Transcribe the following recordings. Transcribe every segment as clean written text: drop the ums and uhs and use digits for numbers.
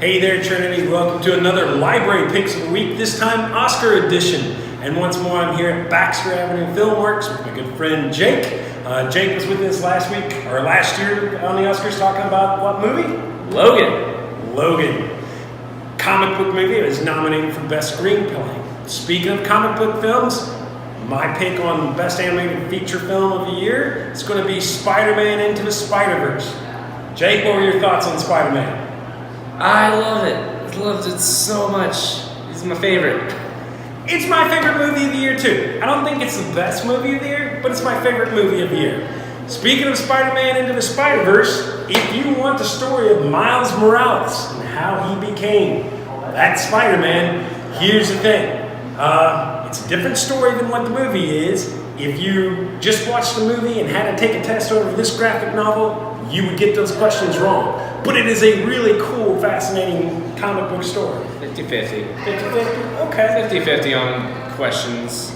Hey there, Trinity. Welcome to another Library Picks of the Week, this time Oscar edition. And once more, I'm here at Baxter Avenue Filmworks with my good friend Jake. Jake was with us last year on the Oscars talking about what movie? Logan. Comic book movie. It was nominated for Best Screenplay. Speaking of comic book films, my pick on Best Animated Feature Film of the Year is going to be Spider-Man Into the Spider-Verse. Jake, what were your thoughts on Spider-Man? I love it. I loved it so much. It's my favorite. It's my favorite movie of the year, too. I don't think it's the best movie of the year, but it's my favorite movie of the year. Speaking of Spider-Man Into the Spider-Verse, if you want the story of Miles Morales and how he became that Spider-Man, here's the thing. It's a different story than what the movie is. If you just watched the movie and had to take a test over this graphic novel, you would get those questions wrong. But it is a really cool, fascinating comic book story. 50-50. 50-50? Okay. 50-50 on questions.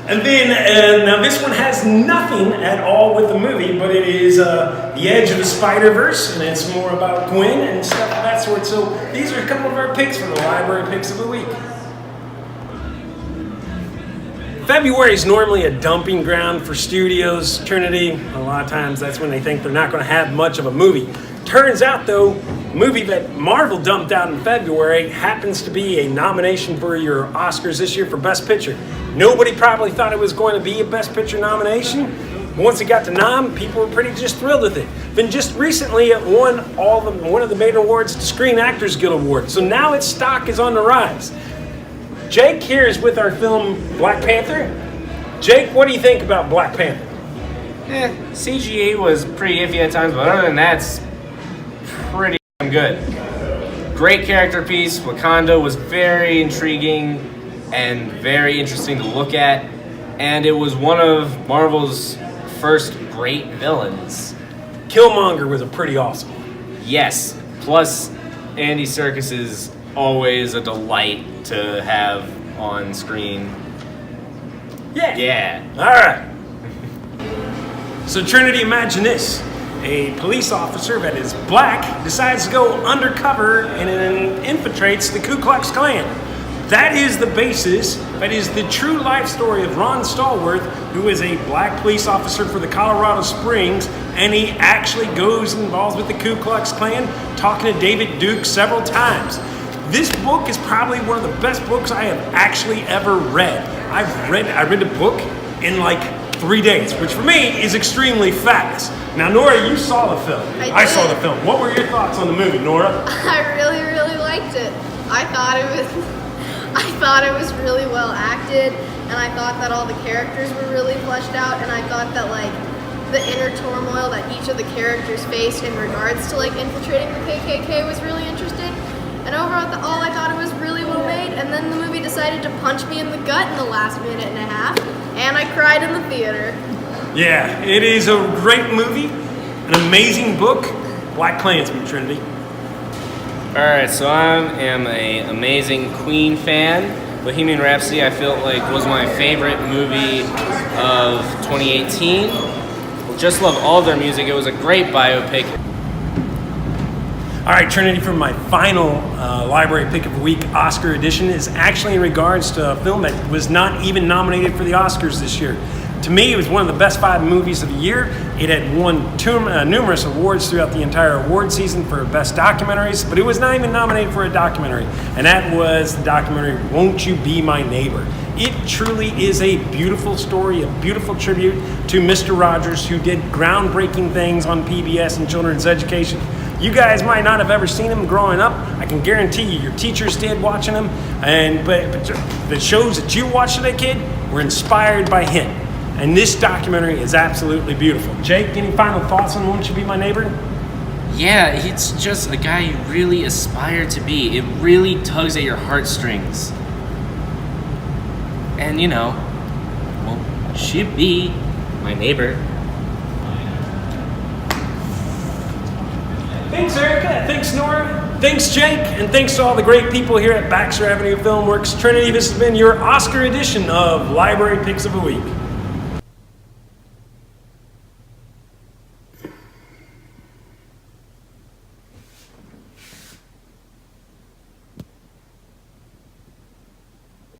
And then, now this one has nothing at all with the movie, but it is The Edge of the Spider-Verse, and it's more about Gwen and stuff of that sort. So these are a couple of our picks for the Library Picks of the Week. February is normally a dumping ground for studios, Trinity. A lot of times that's when they think they're not going to have much of a movie. Turns out, though, a movie that Marvel dumped out in February happens to be a nomination for your Oscars this year for Best Picture. Nobody probably thought it was going to be a Best Picture nomination. Once it got to nom, people were pretty just thrilled with it. Then just recently it won one of the main awards, the Screen Actors Guild Award. So now its stock is on the rise. Jake here is with our film Black Panther. Jake, what do you think about Black Panther? CGI was pretty iffy at times, but other than that, it's pretty good. Great character piece. Wakanda was very intriguing and very interesting to look at, and it was one of Marvel's first great villains. Killmonger was a pretty awesome one. Yes, plus Andy Serkis is always a delight to have on screen. Yeah. All right. So Trinity, imagine this. A police officer that is black decides to go undercover and infiltrates the Ku Klux Klan. That is the basis, that is the true life story of Ron Stallworth, who is a black police officer for the Colorado Springs, and he actually goes and involved with the Ku Klux Klan, talking to David Duke several times. This book is probably one of the best books I have actually ever read. I read the book in like 3 days, which for me is extremely fast. Now, Nora, you saw the film. I saw the film. What were your thoughts on the movie, Nora? I really, really liked it. I thought it was really well acted, and I thought that all the characters were really fleshed out, and I thought that like the inner turmoil that each of the characters faced in regards to like infiltrating the KKK was really interesting. And overall, I thought it was really well made, and then the movie decided to punch me in the gut in the last minute and a half, and I cried in the theater. Yeah, it is a great movie, an amazing book. Black Klansman, Trinity. Alright, so I am an amazing Queen fan. Bohemian Rhapsody, I felt like was my favorite movie of 2018. Just love all their music. It was a great biopic. All right, Trinity, for my final Library Pick of the Week Oscar edition is actually in regards to a film that was not even nominated for the Oscars this year. To me, it was one of the best 5 movies of the year. It had won numerous awards throughout the entire award season for best documentaries, but it was not even nominated for a documentary, and that was the documentary Won't You Be My Neighbor. It truly is a beautiful story, a beautiful tribute to Mr. Rogers, who did groundbreaking things on PBS and children's education. You guys might not have ever seen him growing up. I can guarantee you your teachers did watching him, but the shows that you watched as a kid were inspired by him. And this documentary is absolutely beautiful. Jake, any final thoughts on Won't You Be My Neighbor? Yeah, it's just a guy you really aspire to be. It really tugs at your heartstrings. And won't she be my neighbor? Thanks, Erica. Thanks, Nora. Thanks, Jake. And thanks to all the great people here at Baxter Avenue Filmworks. Trinity, this has been your Oscar edition of Library Picks of the Week.